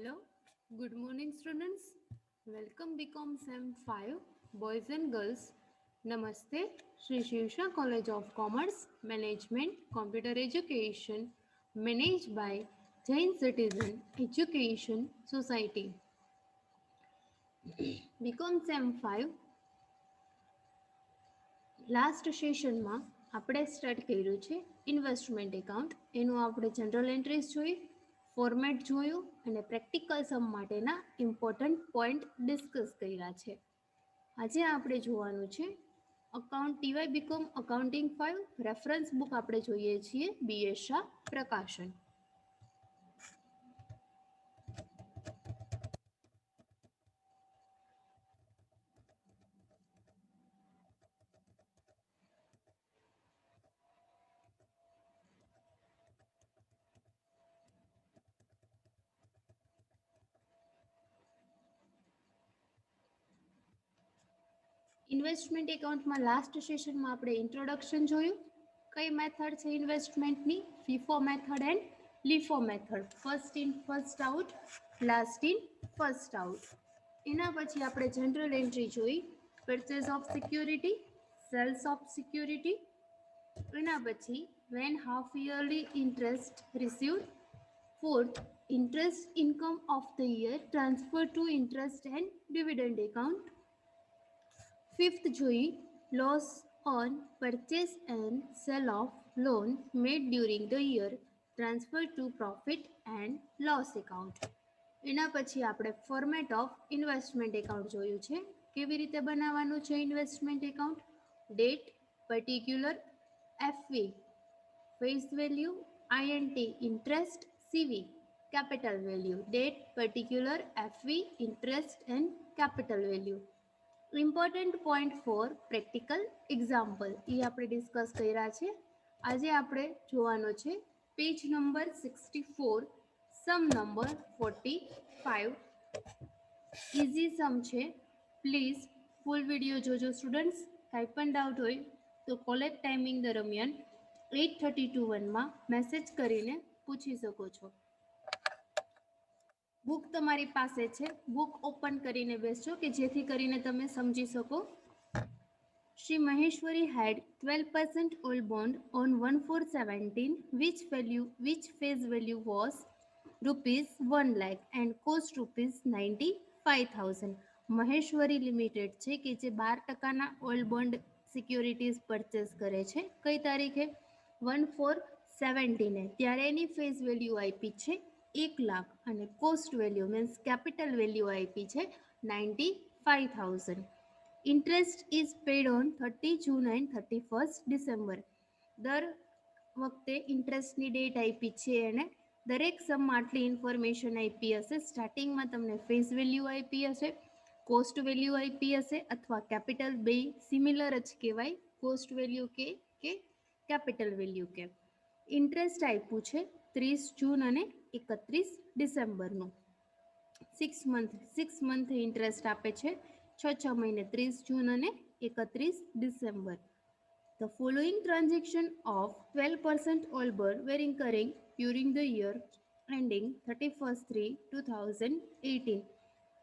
Hello, good morning students. Welcome BCom Sem 5 Boys and Girls. Namaste, Sri Shivsha College of Commerce, Management, Computer Education, managed by Jain Citizen Education Society. BCom Sem 5 last સેશનમાં આપણે start કર્યું છે investment account. એનું આપણે general entries જોઈ, format જોયું અને practical સમ માટેના ઇમ્પોર્ટન્ટ પોઈન્ટ ડિસ્કસ કર્યા છે. આજે આપણે જોવાનું છે account TY BCom accounting 5 reference book આપણે જોઈએ છીએ BS શાહ પ્રકાશન. ઇન્વેસ્ટમેન્ટ એકાઉન્ટમાં લાસ્ટ સેશનમાં આપણે ઇન્ટ્રોડક્શન જોયું. કઈ મેથડ છે ઇન્વેસ્ટમેન્ટની? FIFO method and LIFO method. First in first out, last in first out. એના પછી આપણે જનરલ એન્ટ્રી જોઈ, purchase of security, sales of security. એના પછી when half yearly interest received. Fourth, interest income of the year transfer to interest and dividend account. Fifth જોઈ, loss on purchase and sale of loan made during the year transfer to profit and loss account. એના પછી આપણે format of investment account જોયું છે. કેવી રીતે બનાવવાનું છે investment account? Date, particular, FV, face value, INT, interest, CV, capital value. Date, particular, FV, interest and capital value. Important point for practical example એ આપણે ડિસ્કસ કર્યા છે. આજે આપણે જોવાનો છે page number 64, sum number 45. Easy sum છે. Please full video જોજો સ્ટુડન્ટ્સ. કાંઈ પણ ડાઉટ હોય તો કોલેજ ટાઈમિંગ દરમિયાન 8:32 મેસેજ કરીને પૂછી શકો છો. બુક તમારી પાસે છે, બુક ઓપન કરીને બેસજો કે જેથી કરીને તમે સમજી શકો. Shri Maheshwari had 12% old bond on 1/4/17 which face value was rupees 1 lakh and cost rupees 95,000. Maheshwari limited છે કે જે 12% ઓલ્ડ બોન્ડ સિક્યોરિટીઝ પરચેસ કરે છે. કઈ તારીખે? 1/4/17 ત્યારે એની ફેસ વેલ્યુ આપી છે 1 લાખ અને cost value means capital value આપી છે 95,000. Interest is paid on 30 June and 31 December. દર વખતે ઇન્ટરેસ્ટની ડેટ આપી છે અને દરેક સમમાં આટલી ઇન્ફોર્મેશન આપી હશે. સ્ટાર્ટિંગમાં તમને ફેસ વેલ્યુ આપી હશે, કોસ્ટ વેલ્યુ આપી હશે અથવા કેપિટલ, બે સિમિલર જ કહેવાય, કોસ્ટ વેલ્યુ કે કેપિટલ વેલ્યુ કે. ઇન્ટરેસ્ટ આપ્યું છે 30 જૂન અને 31 ડિસેમ્બરનું. 6 મંથ ઇન્ટરેસ્ટ આપે છે, 6 મહિને 30 જૂન અને 31 December. The following transaction of 12% old bond were incurring during the year ending 31/3/2018.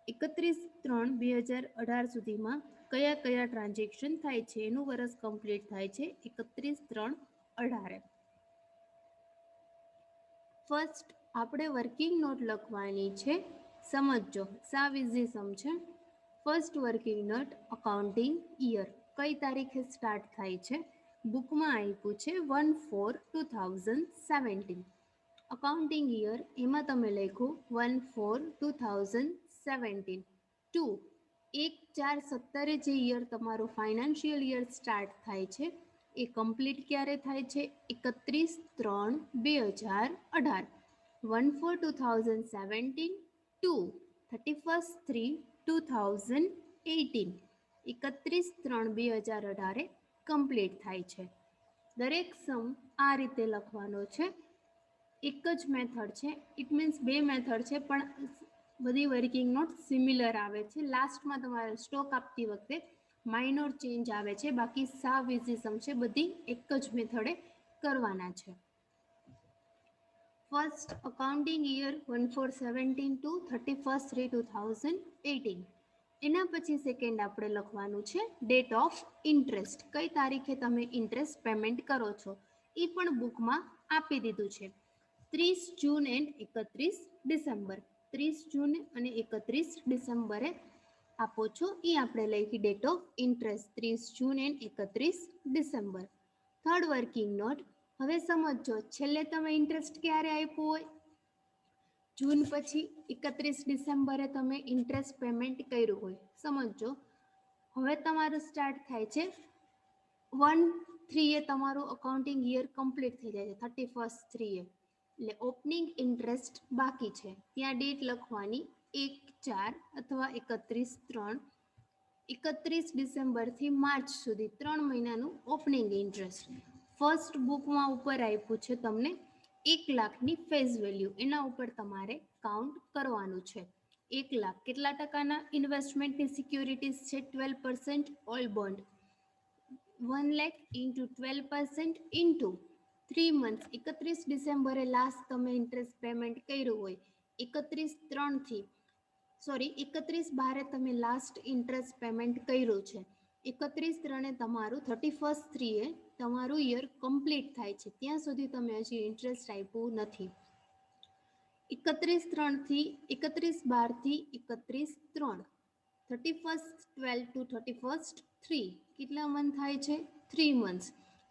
31/3/2018 સુધીમાં કયા કયા ટ્રાન્ઝેક્શન થાય છે એનું વર્ષ કમ્પ્લીટ થાય છે 31/3/18. ફર્સ્ટ આપણે વર્કિંગ નોટ લખવાની છે. સમજો, સાવ ઇઝી સમ છે. First working note accounting year કઈ તારીખે સ્ટાર્ટ થાય છે? બુકમાં આપ્યું છે 1/4/2017. અકાઉન્ટિંગ યર એમાં તમે લખો 1/4/2017. 2 1/4/17 જે યર તમારું ફાઇનાન્શિયલ યર સ્ટાર્ટ થાય છે એ કમ્પ્લીટ ક્યારે થાય છે? 31/3/2018. 1/4/2017 to 31/3/2018. 31/3/2018 કમ્પ્લીટ થાય છે. દરેક સમ આ રીતે લખવાનો છે. એક જ મેથડ છે, ઇટ મીન્સ બે મેથડ છે પણ બધી વર્કિંગ નોટ સિમિલર આવે છે. લાસ્ટમાં તમારે સ્ટોક આપતી વખતે માઇનોર ચેન્જ આવે છે, બાકી સાવ ઇઝી સમ છે, બધી એક જ મેથડે કરવાના છે. First accounting year 1417 to 31/3/2018. એના પછી સેકન્ડ આપણે લખવાનું છે ડેટ ઓફ ઇન્ટરેસ્ટ, કઈ તારીખે તમે ઇન્ટરેસ્ટ પેમેન્ટ કરો છો એ પણ બુકમાં આપી દીધું છે. 30 જૂન એન્ડ 31 ડિસેમ્બર. 30 જૂન અને 31 ડિસેમ્બરે આપો છો એ આપણે લખી date of interest 30 June and 31 December. Third working note. હવે સમજો છેલ્લે તમે ઇન્ટરેસ્ટ ક્યારે આપ્યું હોય, જૂન પછી 31 ડિસેમ્બરે તમે ઇન્ટરેસ્ટ પેમેન્ટ કર્યું હોય. સમજો હવે તમારું સ્ટાર્ટ થાય છે 1/3 તમારું અકાઉન્ટિંગ યર કમ્પ્લીટ થઈ જાય છે 31/3 એટલે ઓપનિંગ ઇન્ટરેસ્ટ બાકી છે, ત્યાં ડેટ લખવાની 1/4 અથવા 31/3. 31 ડિસેમ્બરથી માર્ચ સુધી 3 મહિનાનું ઓપનિંગ ઇન્ટરેસ્ટ. ફર્સ્ટ બુકમાં ઉપર આપ્યું છે તમને 1 લાખની ફેસ વેલ્યુ, એના ઉપર તમારે કાઉન્ટ કરવાનું છે. 1 લાખ કેટલા ટકાના ઇન્વેસ્ટમેન્ટની સિક્યોરિટીઝ છે? 12% all bond. 1 lakh into 12% into 3 months. 31 ડિસેમ્બરે લાસ્ટ તમે ઇન્ટરેસ્ટ પેમેન્ટ કર્યું હોય, 31/12 તમે લાસ્ટ ઇન્ટરેસ્ટ પેમેન્ટ કર્યું છે, 31/3 તમારું 31/3 તમારું યર કમ્પ્લીટ થાય છે, ત્યાં સુધી તમે હજી ઇન્ટરેસ્ટ આપ્યું નથી. 31/3 થી 31/12 થી 31/3 31/12 ટુ 31/3 કેટલા મંથ થાય છે? 3 મંથ્સ.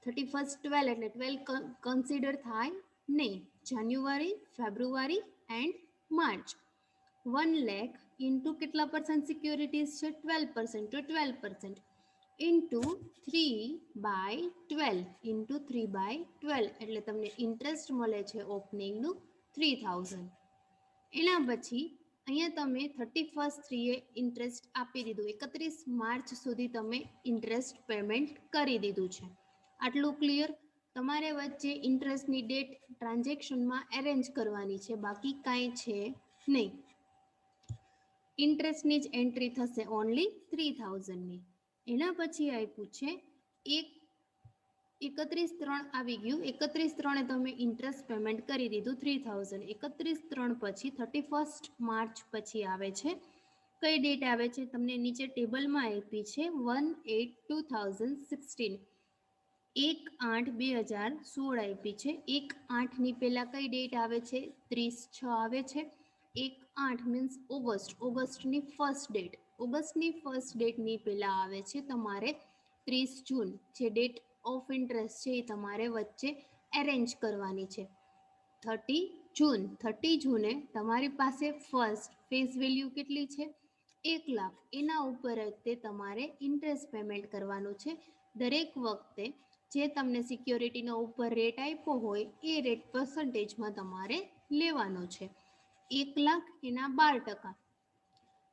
31/12 એટલે 12 કન્સિડર થાય નહીં. જાન્યુઆરી, February end March. 1 lakh into કેટલા પર્સન્ટ સિક્યોરિટીઝ છે? 12%, તો 12% ઇન્ટુ 3/12 ઇન્ટુ 3/12 એટલે તમને ઇન્ટરેસ્ટ મળે છે ઓપનિંગનું 3000. એના પછી અહીંયા તમે 31/3 ઇન્ટરેસ્ટ આપી દીધું, 31 માર્ચ સુધી તમે ઇન્ટરેસ્ટ પેમેન્ટ કરી દીધું છે. આટલું ક્લિયર? તમારે વચ્ચે ઇન્ટરેસ્ટની ડેટ ટ્રાન્ઝેક્શનમાં એરેન્જ કરવાની છે, બાકી કાંઈ છે નહીં. ઇન્ટરેસ્ટની જ એન્ટ્રી થશે ઓનલી 3000ની. એના પછી આપ્યું છે 31/3 આવી ગયું, 31/3 તમે ઇન્ટરેસ્ટ પેમેન્ટ કરી દીધું 3000. 31/3 પછી 31 માર્ચ પછી આવે છે, કઈ ડેટ આવે છે તમને નીચે ટેબલમાં આપી છે 1/8/2016. 1/8/2016 આપી છે. 1/8ની પહેલા કઈ ડેટ આવે છે? 30/6 આવે છે. 1/8 મીન્સ ઓગસ્ટની ફર્સ્ટ ડેટ. ઓગસ્ટની ફર્સ્ટ ડેટની પહેલા આવે છે તમારે 30 જૂન. જે ડેટ ઓફ ઇન્ટરેસ્ટ છે એ તમારે વચ્ચે એરેન્જ કરવાની છે. 30 જૂને તમારી પાસે ફર્સ્ટ ફેસ વેલ્યુ કેટલી છે? 1 લાખ. એના ઉપર તે તમારે ઇન્ટરેસ્ટ પેમેન્ટ કરવાનું છે. દરેક વખતે જે તમને સિક્યોરિટીનો ઉપર રેટ આપ્યો હોય એ રેટ પર્સન્ટેજમાં તમારે લેવાનો છે. 1 લાખ એના 12%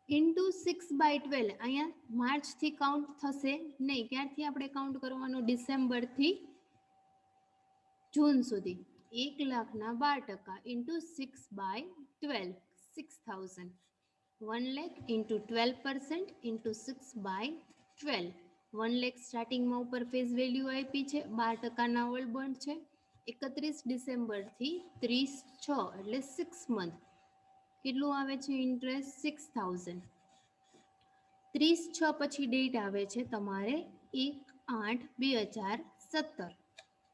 ઇન્ટુ 6/12. અહીંયા માર્ચથી કાઉન્ટ થશે નહીં. ક્યારથી આપણે કાઉન્ટ કરવાનું? ડિસેમ્બરથી જૂન સુધી. 1 લાખના 12% into 6/12 6000. 1 lakh into 12% into 6/12. 1 lakh સ્ટાર્ટિંગમાં ઉપર ફેસ વેલ્યુ આપી છે, 12%ના ઓલ બોન્ડ છે. 31 ડિસેમ્બરથી 30/6 એટલે 6 મંથ. કેટલું આવે છે ઇન્ટરેસ્ટ? 6000. 30/6 પછી ડેટ આવે છે તમારે 1/8/2017.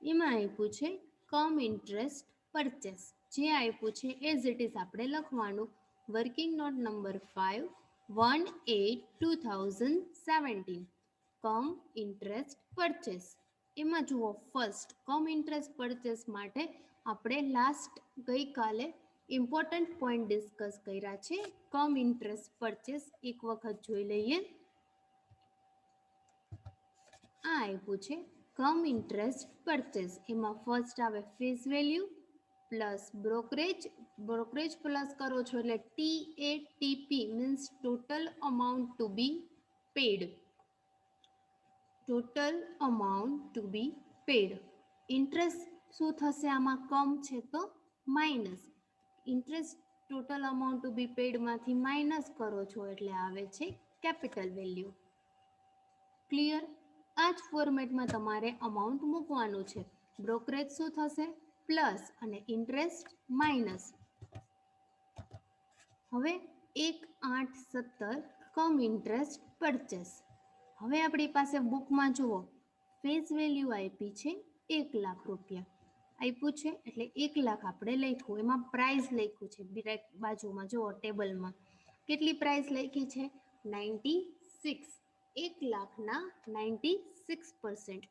એમાં આપ્યું છે કમ ઇન્ટરેસ્ટ પરચેસ. જે આપ્યું છે એઝ ઇટ ઇઝ આપણે લખવાનું. વર્કિંગ નોટ નંબર 5 1/8/2017 કમ ઇન્ટરેસ્ટ પરચેસ. એમાં જુઓ ફર્સ્ટ કમ ઇન્ટરેસ્ટ પરચેસ માટે આપણે લાસ્ટ ગઈકાલે ઇમ્પોર્ટન્ટ પોઈન્ટ ડિસ્કસ કર્યા છે. કમ ઇન્ટરેસ્ટ પરચેસ એક વખત જોઈ લઈએ. આ આપ્યું છે કમ ઇન્ટરેસ્ટ પરચેસ. એમાં ફર્સ્ટ આવે face value plus brokerage plus કરો છો એટલે TATP means total amount to be paid. Total amount to be paid. Interest શું થશે? આમાં કમ છે તો minus. Interest total amount to be પેડમાંથી માઇનસ કરો છો એટલે આવે છે કેપિટલ વેલ્યુ. ક્લિયર? આ જ ફોર્મેટમાં તમારે અમાઉન્ટ મૂકવાનું છે. બ્રોકરેજ શું થશે? પ્લસ અને ઇન્ટરેસ્ટ માઇનસ. હવે 1,8,17 કમ ઇન્ટરેસ્ટ પરચેસ. હવે આપણી પાસે બુકમાં જુઓ ફેસ વેલ્યુ આપી છે 1 લાખ રૂપિયા આપ્યું છે, એટલે 1 લાખ આપણે લખ્યું, એમાં પ્રાઇસ લખ્યું છે ડાયરેક્ટ બાજુમાં જુઓ ટેબલમાં કેટલી પ્રાઇસ લખી છે 96. 1 લાખના 96%,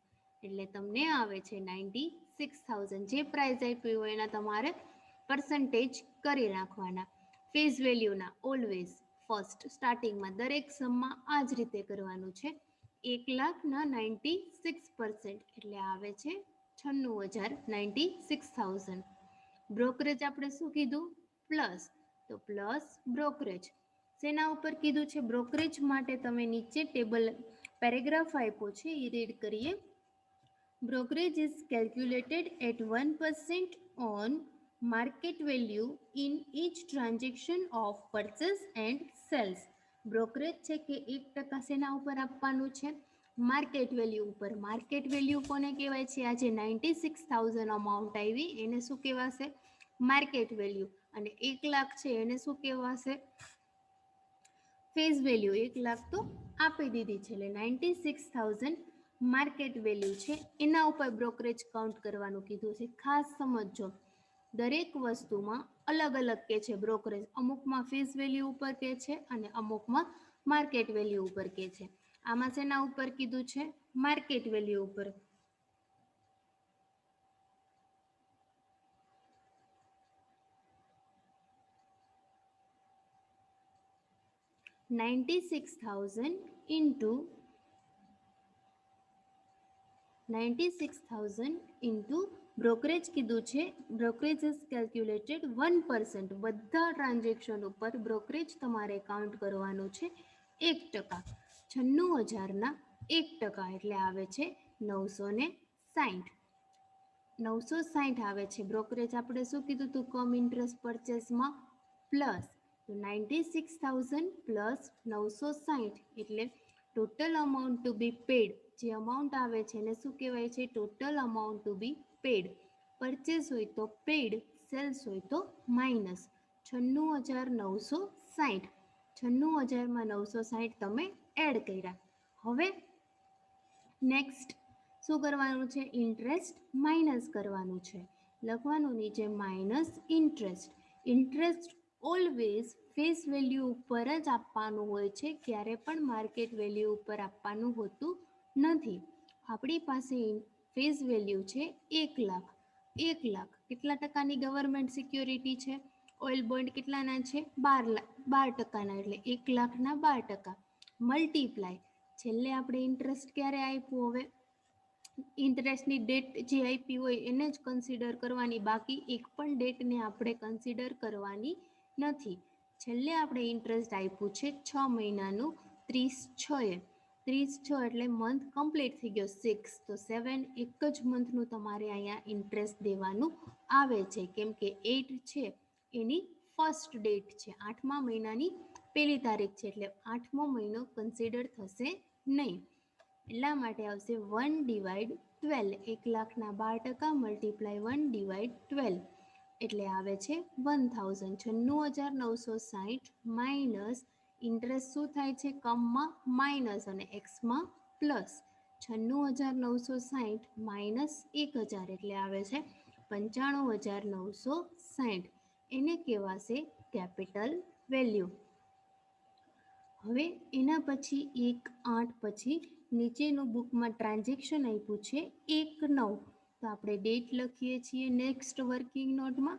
એટલે તમને આવે છે 96,000. જે પ્રાઇસ આપી હોય એના તમારે પર્સન્ટેજ કરી નાખવાના. ફેસ વેલ્યુના ઓલવેઝ ફર્સ્ટ સ્ટાર્ટિંગમાં દરેક સમમાં આ જ રીતે કરવાનું છે. 1 લાખના 96%, એટલે આવે છે 96,000. બ્રોકરેજ આપણે શું કીધું પ્લસ, તો પ્લસ બ્રોકરેજ. શેના ઉપર કીધું છે બ્રોકરેજ માટે? તમે નીચે ટેબલ પેરેગ્રાફ આપ્યો છે એ રીડ કરીએ. Brokerage is calculated at 1% on market value in each transaction of purchase and sales. Brokerage છે કે 1% શેના ઉપર આપવાનું છે? માર્કેટ વેલ્યુ ઉપર. માર્કેટ વેલ્યુ કોને કહેવાય છે? આ જે 96,000 અમાઉન્ટ આવી એને શું કહેવાશે? Market value. અને 1 લાખ છે એને શું કહેવાશે? Face value. 1 લાખ તો આપી દીધી છે, એટલે 96,000 માર્કેટ વેલ્યુ છે, એના ઉપર બ્રોકરેજ કાઉન્ટ કરવાનું કીધું છે. ખાસ સમજો, દરેક વસ્તુમાં અલગ અલગ કે છે બ્રોકરેજ. અમુકમાં ફેસ વેલ્યુ ઉપર કે છે અને અમુકમાં માર્કેટ વેલ્યુ ઉપર કે છે. આમાં શેના ઉપર કીધું છે? માર્કેટ વેલ્યુ ઉપર. $96,000 into બ્રોકરેજ કીધું છે. Brokerage is calculated 1%. બધા ટ્રાન્ઝેક્શન ઉપર બ્રોકરેજ તમારે કાઉન્ટ કરવાનું છે 1%. 96,000ના 1% એટલે આવે છે 960. 960 આવે છે. બ્રોકરેજ આપણે શું કીધું હતું કમ ઇન્ટરેસ્ટ પરચેસમાં પ્લસ, તો 96,000 પ્લસ 960 એટલે total amount to be paid. જે અમાઉન્ટ આવે છે એને શું કહેવાય છે? Total amount to be paid. Purchase હોય તો પેડ, સેલ્સ હોય તો માઇનસ. 96,960. 96,000માં 960 તમે એડ કર્યા. હવે નેક્સ્ટ શું કરવાનું છે? ઇન્ટરેસ્ટ માઇનસ કરવાનું છે. લખવાનું નીચે minus interest. Interest always face value ઉપર જ આપવાનું હોય છે, ક્યારે પણ માર્કેટ વેલ્યુ ઉપર આપવાનું હોતું નથી. આપણી પાસે ફેસ વેલ્યુ છે 1 લાખ. 1 લાખ કેટલા ટકાની ગવર્મેન્ટ સિક્યોરિટી છે? ઓઇલ બોન્ડ કેટલાના છે? 12%. એટલે 1 લાખના 12%. મલ્ટીપ્લાય છેલ્લે આપણે ઇન્ટરેસ્ટ ક્યારે આપ્યું? હવે ઇન્ટરેસ્ટની ડેટ જે આપી હોય એને જ કન્સિડર કરવાની, બાકી એક પણ ડેટને આપણે કન્સિડર કરવાની નથી. છેલ્લે આપણે ઇન્ટરેસ્ટ આપ્યું છે 6 મહિનાનું 30/6 30/6 એટલે મંથ કમ્પ્લીટ થઈ ગયો 6, તો 7 એક જ મંથનું તમારે અહીંયા ઇન્ટરેસ્ટ દેવાનું આવે છે, કેમ કે 8 છે એની ફર્સ્ટ ડેટ છે, 8મા મહિનાની 1લી તારીખ છે, એટલે 8મો મહિનો કન્સિડર થશે નહીં. એટલા માટે આવશે 1/12. 1 લાખના 12% મલ્ટીપ્લાય 1/12 એટલે આવે છે 1000. 96,960 માઇનસ ઇન્ટરેસ્ટ શું થાય છે? કમમાં માઇનસ અને એક્સમાં પ્લસ. 96,960 માઇનસ 1,000 એટલે આવે છે 95,960. એને કહેવાશે કેપિટલ વેલ્યુ. હવે એના પછી 1/8 પછી નીચેનું બુકમાં ટ્રાન્ઝેક્શન આપ્યું છે 1/9. તો આપણે ડેટ લખીએ છીએ નેક્સ્ટ વર્કિંગ નોટમાં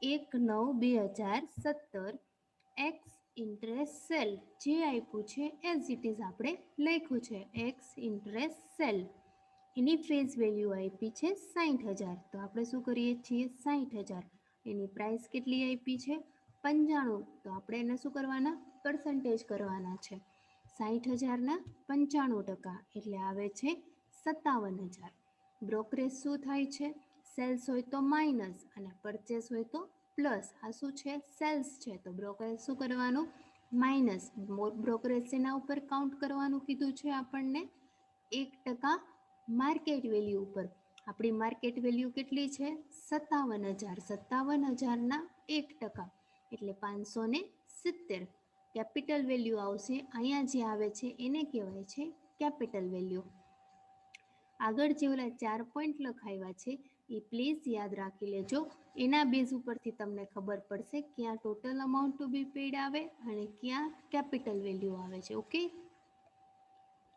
1/9/2017. એક્સ ઇન્ટરેસ્ટ સેલ જે આપ્યું છે એઝ ઇટ ઇઝ આપણે લખ્યું છે એક્સ ઇન્ટરેસ્ટ સેલ. એની ફેસ વેલ્યુ આપી છે 60,000. તો આપણે શું કરીએ છીએ 60,000. એની પ્રાઇસ કેટલી આપી છે 95. તો આપણે એને શું કરવાના? પર્સન્ટેજ કરવાના છે. 60,000ના 95% એટલે આવે છે 57,000. બ્રોકરેજ શું થાય છે? સેલ્સ હોય તો માઇનસ અને પરચેસ હોય તો પ્લસ. આ શું છે? સેલ્સ છે, તો બ્રોકરેજ શું કરવાનું? માઇનસ. બ્રોકરેજ એના ઉપર કાઉન્ટ કરવાનું કીધું છે આપણને 1% માર્કેટ વેલ્યુ ઉપર. આપણી માર્કેટ વેલ્યુ કેટલી છે? 57,000. 57,000ના 1% એટલે 570. કેપિટલ વેલ્યુ આવશે, અહીંયા જે આવે છે એને કહેવાય છે કેપિટલ વેલ્યુ. આગળ જે ઓલા 4 પોઈન્ટ લખાવ્યા છે એ પ્લીઝ યાદ રાખી લેજો. એના બેઝ ઉપરથી તમને ખબર પડશે ક્યાં total amount to be paid આવે અને ક્યાં કેપિટલ વેલ્યુ આવે છે. ઓકે,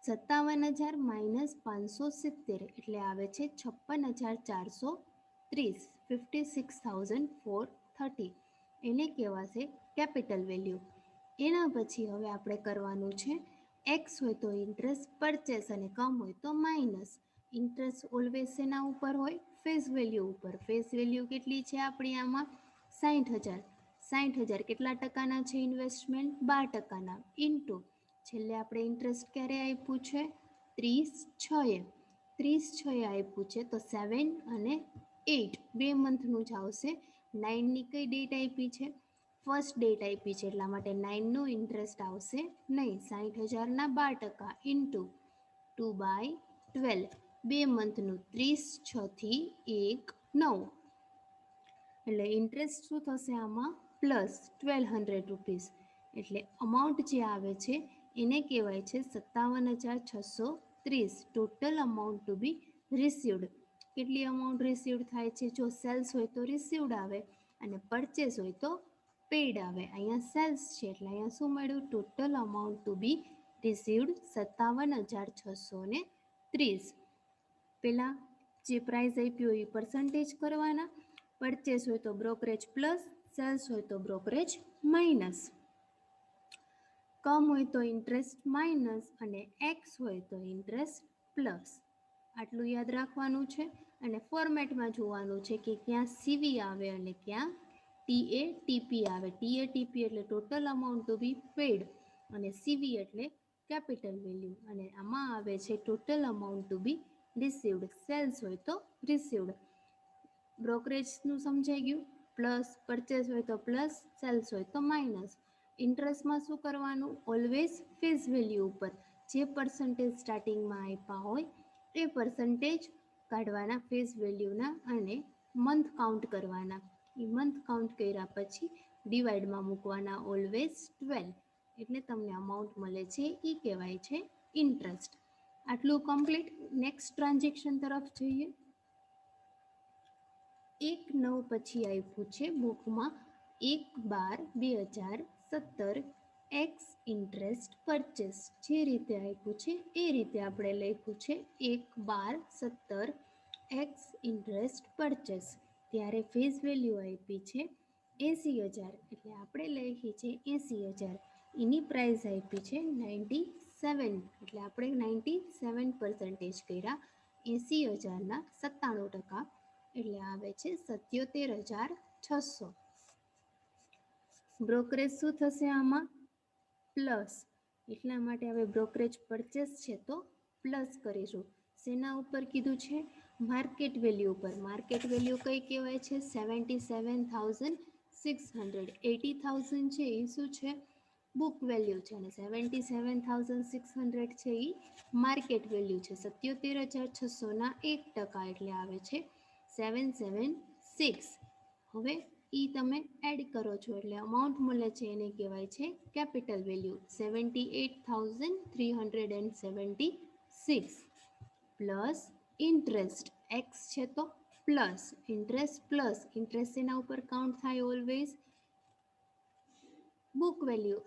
57,000 માઇનસ 570 એટલે આવે છે 56,430. 56,430 એને કહેવાશે કેપિટલ વેલ્યુ. એના પછી હવે આપણે કરવાનું છે એક્સ હોય તો ઇન્ટરેસ્ટ પરચેસ અને કમ હોય તો માઇનસ. ઇન્ટરેસ્ટ ઓલવેઝ શેના ઉપર હોય? ફેસ વેલ્યુ ઉપર. ફેસ વેલ્યુ કેટલી છે આપણી આમાં? 60,000. 60,000 કેટલા ટકાના છે ઇન્વેસ્ટમેન્ટ? 12%. ઇન્ટુ છેલ્લે આપણે ઇન્ટરેસ્ટ ક્યારે આપ્યું છે? 30/6. 30/6 આપ્યું છે તો 7 અને 8 બે મંથનું જ આવશે. 9ની કઈ ડેટ આપી છે? ફર્સ્ટ ડેટ આપી છે એટલા માટે 9નું ઇન્ટરેસ્ટ આવશે નહીં. 60,000ના 12% ઇન્ટુ 2/12 બે મંથનું 30/6 થી 1 9 એટલે ઇન્ટરેસ્ટ શું થશે આમાં? Plus 1200 rupees. એટલે અમાઉન્ટ જે આવે છે એને કહેવાય છે 57,630. Total amount to be received. કેટલી અમાઉન્ટ રિસીવ્ડ થાય છે? જો સેલ્સ હોય તો રિસીવ્ડ આવે અને પરચેસ હોય તો પેડ આવે. અહીંયા સેલ્સ છે એટલે અહીંયા શું મળ્યું? Total amount to be received 57,630. પહેલાં જે પ્રાઇસ આપ્યું હોય એ પર્સન્ટેજ કરવાના. પરચેસ હોય તો બ્રોકરેજ પ્લસ, સેલ્સ હોય તો બ્રોકરેજ માઇનસ, કમ હોય તો ઇન્ટરેસ્ટ માઇનસ અને એક્સ હોય તો ઇન્ટરેસ્ટ પ્લસ. આટલું યાદ રાખવાનું છે અને ફોર્મેટમાં જોવાનું છે કે ક્યાં સીવી આવે અને ક્યાં ટીએટીપી આવે. ટીએટીપી એટલે total amount to be paid અને સીવી એટલે કેપિટલ વેલ્યુ અને આમાં આવે છે total amount to be received. Sales હોય તો રિસીવ્ડ. બ્રોકરેજનું સમજાઈ ગયું? પ્લસ, પરચેસ હોય તો પ્લસ, સેલ્સ હોય તો માઇનસ. ઇન્ટરેસ્ટમાં શું કરવાનું? ઓલવેઝ ફેસ વેલ્યુ ઉપર જે પર્સન્ટેજ સ્ટાર્ટિંગમાં આપ્યા હોય એ પર્સન્ટેજ કાઢવાના ફેસ વેલ્યુના અને મંથ કાઉન્ટ કરવાના. એ મંથ કાઉન્ટ કર્યા પછી ડિવાઈડમાં મૂકવાના ઓલવેઝ 12 એટલે તમને અમાઉન્ટ મળે છે એ કહેવાય છે ઇન્ટરેસ્ટ. આટલું કમ્પ્લીટ. નેક્સ્ટ ટ્રાન્ઝેક્શન તરફ જઈએ. 1/9 પછી આપ્યું છે બુકમાં 1/12/2017 એક્સ ઇન્ટરેસ્ટ પરચેસ. જે રીતે આપ્યું છે એ રીતે આપણે લખ્યું છે 1/17 એક્સ ઇન્ટરેસ્ટ પરચેસ. ત્યારે ફેસ વેલ્યુ આપી છે 80,000 એટલે આપણે લખી છે 80,000. એની પ્રાઇસ આપી છે 97 એટલે આપણે 97% કર્યા. 80,000ના 97% એટલે આવે છે 77,600. બ્રોકરેજ શું થશે આમાં? પ્લસ. એટલા માટે હવે બ્રોકરેજ પરચેસ છે તો પ્લસ કરીશું. શેના ઉપર કીધું છે? માર્કેટ વેલ્યુ ઉપર. માર્કેટ વેલ્યુ કઈ કહેવાય છે? 77,600. 80,000 છે એ શું છે? બુક વેલ્યુ છે અને 77,600 છે એ માર્કેટ વેલ્યુ છે. 77,600ના 1% એટલે આવે છે 776. હવે એ તમે એડ કરો છો એટલે અમાઉન્ટ મળે છે એને કહેવાય છે capital value 78,376 plus interest. X છે તો પ્લસ ઇન્ટરેસ્ટ પ્લસ ઇન્ટરેસ્ટ એના ઉપર કાઉન્ટ થાય always book value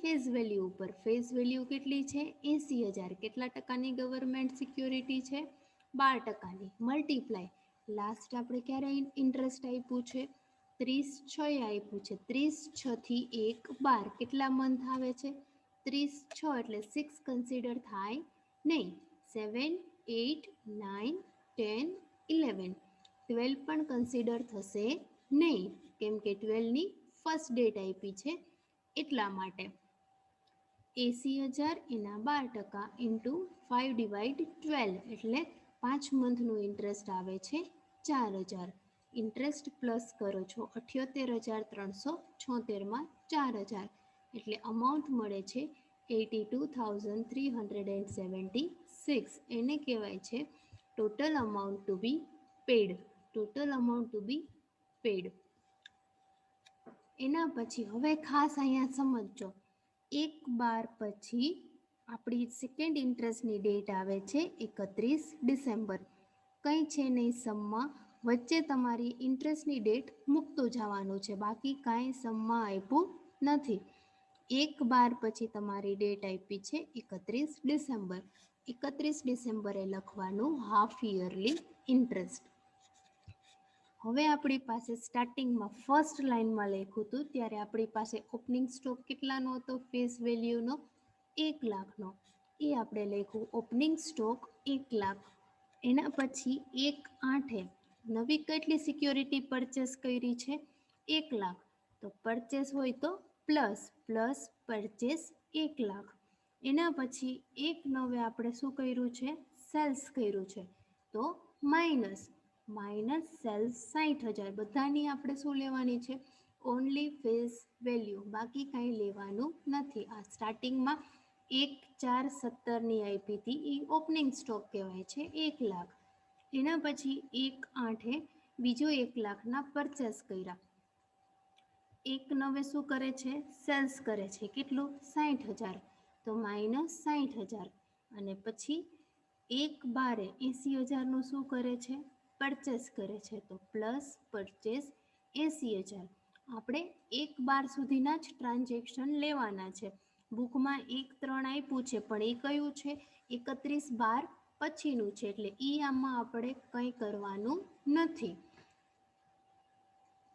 face value ઉપર. ફેસ વેલ્યુ કેટલી છે? 80,000. કેટલા ટકાની ગવર્મેન્ટ સિક્યોરિટી છે? 12%ની. મલ્ટીપ્લાય. લાસ્ટ આપણે ક્યારે ઇન્ટરેસ્ટ આપ્યું છે? 30/6 આપ્યું છે. 30/6 થી 1/12 કેટલા મંથ આવે છે? 30/6 એટલે 6 કન્સિડર થાય નહીં. 7, 8, 9, 10, 11. 12 પણ કન્સિડર થશે નહીં કેમ કે 12ની ફર્સ્ટ ડેટ આપી છે એટલા માટે. 80,000 એના 12% ઇન્ટુ 5/12 એટલે 5 મંથનું ઇન્ટરેસ્ટ આવે છે 4,000. ઇન્ટરેસ્ટ પ્લસ કરો છો 78,376માં 4,000 એટલે અમાઉન્ટ મળે છે 82,376. એને કહેવાય છે total amount to be paid, total amount to be paid. એના પછી હવે ખાસ અહીંયા સમજો, 1/12 પછી આપણી સેકન્ડ ઇન્ટરેસ્ટની ડેટ આવે છે 31 ડિસેમ્બર. કંઈ છે નહીં સમમાં, વચ્ચે તમારી ઇન્ટરેસ્ટની ડેટ મૂકતું જવાનું છે, બાકી કાંઈ સમમાં આપ્યું નથી. 1/12 પછી તમારી ડેટ આપી છે 31 ડિસેમ્બર. 31 ડિસેમ્બરે લખવાનું હાફ યરલી ઇન્ટરેસ્ટ. હવે આપણી પાસે સ્ટાર્ટિંગમાં ફર્સ્ટ લાઇનમાં લખ્યું હતું ત્યારે આપણી પાસે ઓપનિંગ સ્ટોક કેટલાનો હતો ફેસ વેલ્યુનો 1 લાખનો. એ આપણે લખ્યું ઓપનિંગ સ્ટોક 1 લાખ. એના પછી 1/8 નવી કેટલી સિક્યોરિટી પરચેસ કરી છે 1 લાખ. તો પરચેસ હોય તો પ્લસ પરચેસ 1 લાખ. એના પછી 1/9 આપણે શું કર્યું છે સેલ્સ કર્યું છે, તો માઇનસ સેલ્સ 60,000. બધાની આપણે શું લેવાની છે ઓનલી ફેસ વેલ્યુ, બાકી કાંઈ લેવાનું નથી. આ સ્ટાર્ટિંગમાં 1/4/17ની આપી હતી એ ઓપનિંગ સ્ટોક કહેવાય છે 1 લાખ. એના પછી 1/8 બીજો 1 લાખના પરચેસ કર્યા. 1/9 શું કરે છે સેલ્સ કરે છે, કેટલું 60,000, તો માઇનસ 60,000. અને પછી 1/12 80,000નું શું કરે છે પરચેસ કરે છે, તો પ્લસ પરચેસ 80,000. આપણે 1/12 સુધીના જ ટ્રાન્ઝેક્શન લેવાના છે. બુકમાં 1/3 આપ્યું છે પણ એ કયું છે 31/12 પછીનું છે, એટલે એ આમાં આપણે કંઈ કરવાનું નથી.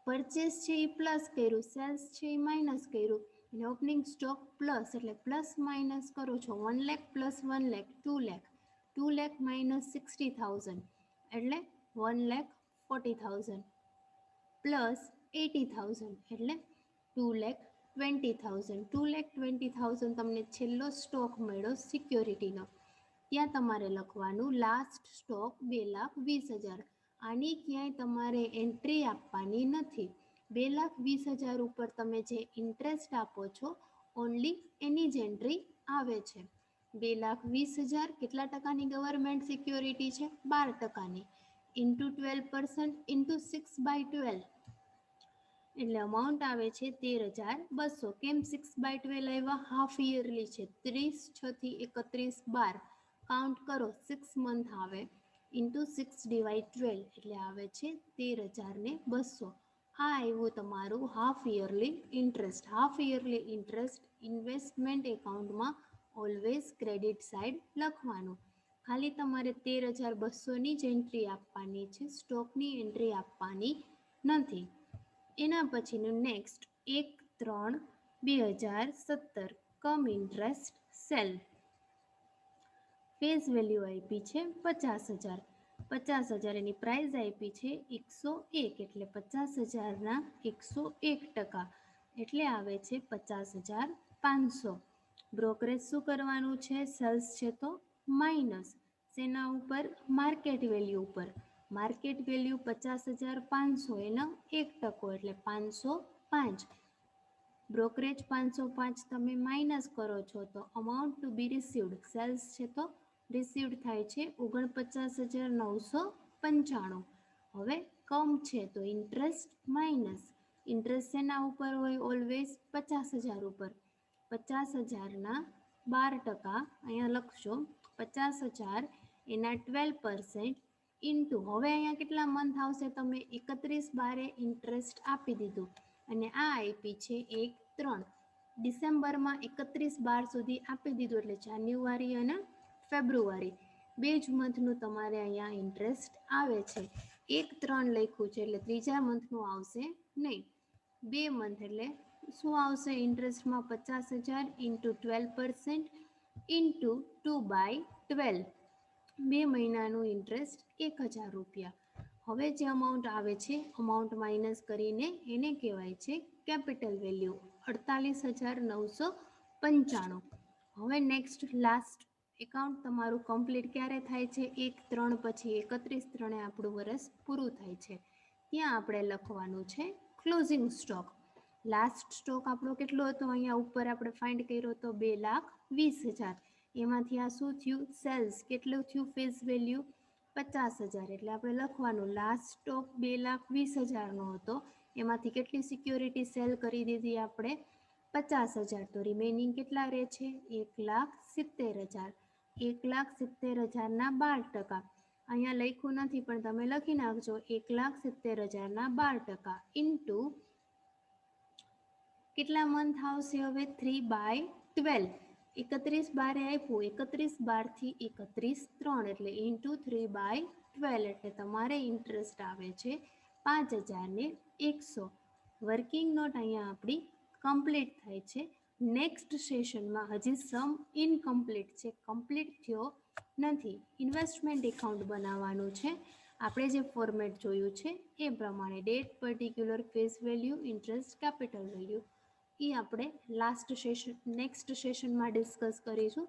પરચેસ છે એ પ્લસ કર્યું, સેલ્સ છે એ માઇનસ કર્યું, અને ઓપનિંગ સ્ટોક પ્લસ, એટલે પ્લસ માઇનસ કરો છો. 1 લાખ પ્લસ 1 લાખ 2 લાખ, 2 લાખ માઇનસ 60,000 એટલે 1,40,000 પ્લસ 80,000 એટલે 2,20,000. 2,20,000 તમને છેલ્લો સ્ટોક મળ્યો સિક્યોરિટીનો. ત્યાં તમારે લખવાનું લાસ્ટ સ્ટોક 2,20,000. આની ક્યાંય તમારે એન્ટ્રી આપવાની નથી. 2,20,000 ઉપર તમે જે ઇન્ટરેસ્ટ આપો છો ઓનલી એની જ એન્ટ્રી આવે છે. 2,20,000 કેટલા ટકાની ગવર્મેન્ટ સિક્યોરિટી છે 12%, ઇન્ટુ 12% ઇન્ટુ 6/12, એટલે અમાઉન્ટ આવે છે 13,200. કેમ 6/12 આવ્યા હાફ યરલી છે, 30/6 થી 31/12 કાઉન્ટ કરો 6 મંથ આવે, ઇન્ટુ 6/12 એટલે આવે છે 13,200. આ આવ્યું તમારું half yearly interest. Half yearly interest investment એકાઉન્ટમાં ઓલવેઝ ક્રેડિટ સાઇડ લખવાનું. ખાલી તમારે 13,200ની જ એન્ટ્રી આપવાની છે, સ્ટોકની એન્ટ્રી આપવાની નથી. એના પછીનું નેક્સ્ટ 1/3/2017 કમ ઇન્ટરેસ્ટ સેલ. ફેસ વેલ્યુ આપી છે 50,000. 50,000 એની પ્રાઇસ આપી છે 101, એટલે 50,000ના 101% એટલે આવે છે 50,500. બ્રોકરેજ શું કરવાનું છે સેલ્સ છે તો માઇનસ શેના ઉપર માર્કેટ વેલ્યુ ઉપર. માર્કેટ વેલ્યુ 50,500 એનો 1% એટલે 505. બ્રોકરેજ 505 તમે માઇનસ કરો છો તો amount to be received cells છે તો રિસીવ્ડ થાય છે 49,995. હવે કમ છે તો ઇન્ટરેસ્ટ માઇનસ. ઇન્ટરેસ્ટ શેના ઉપર હોય ઓલવેઝ 50,000 ઉપર. 50,000ના 12% અહીંયા લખશો 50,000 એના 12% ઇન્ટુ, હવે અહીંયા કેટલા મંથ આવશે તમે 31/12 ઇન્ટરેસ્ટ આપી દીધું અને આ આપી છે 1/3. ડિસેમ્બરમાં 31/12 સુધી આપી દીધું એટલે જાન્યુઆરી અને ફેબ્રુઆરી 2 જ મંથનું તમારે અહીંયા ઇન્ટરેસ્ટ આવે છે. 1/3 લખ્યું છે એટલે ત્રીજા મંથનું આવશે નહીં. 2 મંથ એટલે શું આવશે ઇન્ટરેસ્ટમાં 50,000 ઇન્ટુ 12% ઇન્ટુ 2/12, 2 મહિનાનું ઇન્ટરેસ્ટ 1,000 રૂપિયા. હવે જે અમાઉન્ટ આવે છે અમાઉન્ટ માઇનસ કરીને એને કહેવાય છે કેપિટલ વેલ્યુ 48,995. હવે નેક્સ્ટ લાસ્ટ એકાઉન્ટ તમારું કમ્પ્લીટ ક્યારે થાય છે 1/3 પછી 31/3 આપણું વર્ષ પૂરું થાય છે. ત્યાં આપણે લખવાનું છે ક્લોઝિંગ સ્ટોક. લાસ્ટ સ્ટોક આપણો કેટલો હતો અહીંયા ઉપર આપણે ફાઇન્ડ કર્યો હતો 2,20,000. એમાંથી આ શું થયું સેલ્સ કેટલું થયું ફેસ વેલ્યુ 50,000 એટલે આપણે લખવાનું લાસ્ટ સ્ટોક 2,20,000નો હતો, એમાંથી કેટલી સિક્યોરિટી સેલ કરી દીધી આપણે 50,000, તો રિમેનિંગ કેટલા રહે છે 1,70,000. 1,70,000ના 12%. અહીંયા લખ્યું નથી પણ તમે લખી નાખજો 1,70,000ના 12% ઇન્ટુ કેટલા મંથ આવશે હવે 3/12. 31 બારે આપ્યું, 31 બારથી 31 3 એટલે ઇન્ટુ 3/12 એટલે તમારે ઇન્ટરેસ્ટ આવે છે 5,100. વર્કિંગ નોટ અહીંયા આપણી કમ્પ્લીટ થાય છે. નેક્સ્ટ સેશનમાં હજી સમ ઇનકમ્પ્લીટ છે, કમ્પ્લીટ થયો નથી. ઇન્વેસ્ટમેન્ટ એકાઉન્ટ બનાવવાનું છે. આપણે જે ફોર્મેટ જોયું છે એ પ્રમાણે date, particular, face value, interest, capital value એ આપણે નેક્સ્ટ સેશનમાં ડિસ્કસ કરીશું.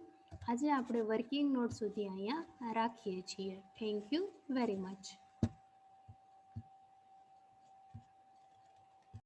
આજે આપણે વર્કિંગ નોટ સુધી અહીંયા રાખીએ છીએ. Thank you very much.